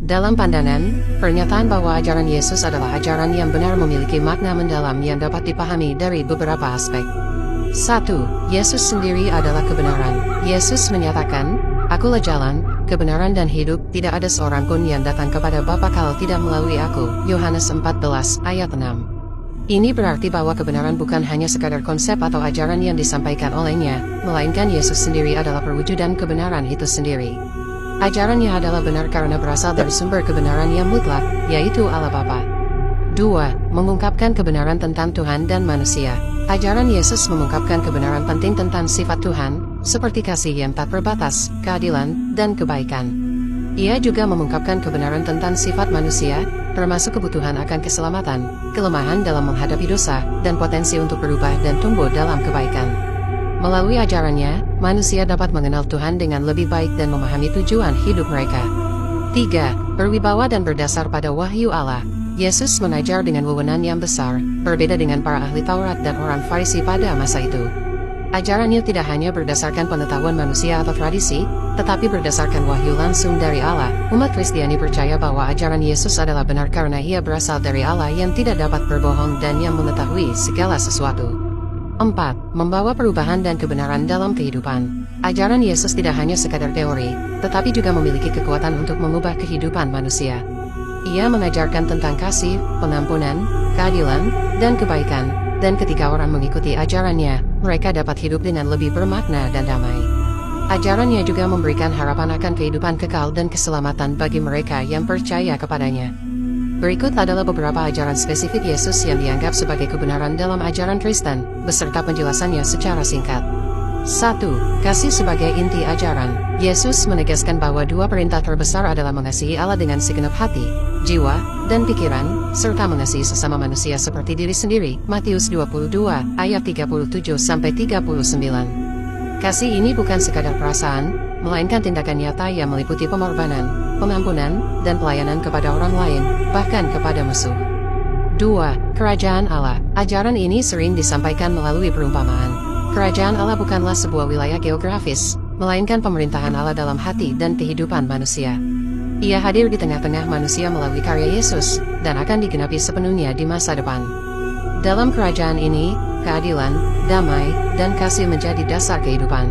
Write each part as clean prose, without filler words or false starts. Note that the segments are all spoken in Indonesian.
Dalam pandangan, pernyataan bahwa ajaran Yesus adalah ajaran yang benar memiliki makna mendalam yang dapat dipahami dari beberapa aspek. 1. Yesus sendiri adalah kebenaran. Yesus menyatakan, "Akulah jalan, kebenaran dan hidup, tidak ada seorang pun yang datang kepada Bapa kalau tidak melalui aku." Yohanes 14 ayat 6. Ini berarti bahwa kebenaran bukan hanya sekadar konsep atau ajaran yang disampaikan olehnya, melainkan Yesus sendiri adalah perwujudan kebenaran itu sendiri. Ajarannya adalah benar karena berasal dari sumber kebenaran yang mutlak, yaitu Allah Bapa. 2. Mengungkapkan kebenaran tentang Tuhan dan manusia. Ajaran Yesus mengungkapkan kebenaran penting tentang sifat Tuhan, seperti kasih yang tak terbatas, keadilan, dan kebaikan. Ia juga mengungkapkan kebenaran tentang sifat manusia, termasuk kebutuhan akan keselamatan, kelemahan dalam menghadapi dosa, dan potensi untuk berubah dan tumbuh dalam kebaikan. Melalui ajarannya, manusia dapat mengenal Tuhan dengan lebih baik dan memahami tujuan hidup mereka. 3. Berwibawa dan berdasar pada wahyu Allah. Yesus mengajar dengan wewenang yang besar, berbeda dengan para ahli Taurat dan orang Farisi pada masa itu. Ajarannya tidak hanya berdasarkan pengetahuan manusia atau tradisi, tetapi berdasarkan wahyu langsung dari Allah. Umat Kristiani percaya bahwa ajaran Yesus adalah benar karena ia berasal dari Allah yang tidak dapat berbohong dan yang mengetahui segala sesuatu. 4. Membawa perubahan dan kebenaran dalam kehidupan. Ajaran Yesus tidak hanya sekadar teori, tetapi juga memiliki kekuatan untuk mengubah kehidupan manusia. Ia mengajarkan tentang kasih, pengampunan, keadilan, dan kebaikan, dan ketika orang mengikuti ajarannya, mereka dapat hidup dengan lebih bermakna dan damai. Ajarannya juga memberikan harapan akan kehidupan kekal dan keselamatan bagi mereka yang percaya kepadanya. Berikut adalah beberapa ajaran spesifik Yesus yang dianggap sebagai kebenaran dalam ajaran Kristen, beserta penjelasannya secara singkat. 1. Kasih sebagai inti ajaran. Yesus menegaskan bahwa dua perintah terbesar adalah mengasihi Allah dengan segenap hati, jiwa, dan pikiran, serta mengasihi sesama manusia seperti diri sendiri. Matius 22, ayat 37-39. Kasih ini bukan sekadar perasaan, melainkan tindakan nyata yang meliputi pengorbanan, pengampunan, dan pelayanan kepada orang lain, bahkan kepada musuh. 2. Kerajaan Allah. Ajaran ini sering disampaikan melalui perumpamaan. Kerajaan Allah bukanlah sebuah wilayah geografis, melainkan pemerintahan Allah dalam hati dan kehidupan manusia. Ia hadir di tengah-tengah manusia melalui karya Yesus, dan akan digenapi sepenuhnya di masa depan. Dalam kerajaan ini, keadilan, damai, dan kasih menjadi dasar kehidupan.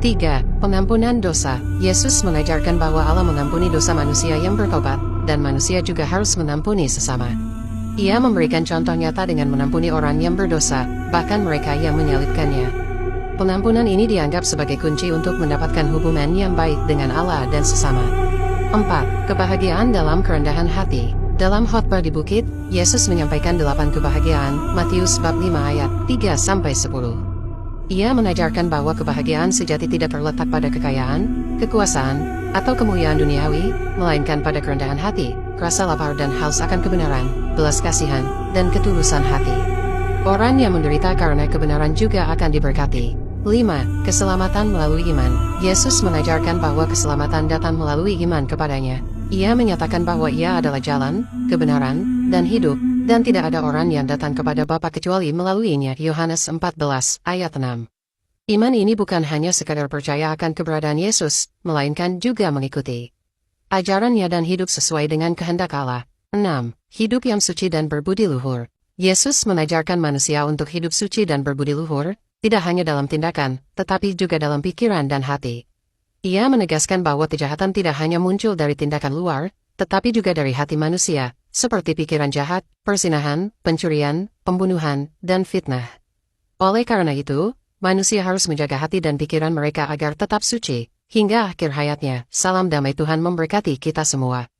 3. Pengampunan dosa. Yesus mengajarkan bahwa Allah mengampuni dosa manusia yang bertobat, dan manusia juga harus mengampuni sesama. Ia memberikan contoh nyata dengan mengampuni orang yang berdosa, bahkan mereka yang menyalibkannya. Pengampunan ini dianggap sebagai kunci untuk mendapatkan hubungan yang baik dengan Allah dan sesama. 4. Kebahagiaan dalam kerendahan hati. Dalam khotbah di bukit, Yesus menyampaikan 8 kebahagiaan, Matius bab 5 ayat 3-10. Ia mengajarkan bahwa kebahagiaan sejati tidak terletak pada kekayaan, kekuasaan, atau kemuliaan duniawi, melainkan pada kerendahan hati, rasa lapar dan haus akan kebenaran, belas kasihan, dan ketulusan hati. Orang yang menderita karena kebenaran juga akan diberkati. 5. Keselamatan melalui iman. Yesus mengajarkan bahwa keselamatan datang melalui iman kepadanya. Ia menyatakan bahwa ia adalah jalan, kebenaran, dan hidup, dan tidak ada orang yang datang kepada Bapa kecuali melaluinya. Yohanes 14 ayat 6. Iman ini bukan hanya sekadar percaya akan keberadaan Yesus, melainkan juga mengikuti ajarannya dan hidup sesuai dengan kehendak Allah. 6. Hidup yang suci dan berbudi luhur. Yesus mengajarkan manusia untuk hidup suci dan berbudi luhur, tidak hanya dalam tindakan, tetapi juga dalam pikiran dan hati. Ia menegaskan bahwa kejahatan tidak hanya muncul dari tindakan luar, tetapi juga dari hati manusia, seperti pikiran jahat, perzinahan, pencurian, pembunuhan, dan fitnah. Oleh karena itu, manusia harus menjaga hati dan pikiran mereka agar tetap suci, hingga akhir hayatnya. Salam damai, Tuhan memberkati kita semua.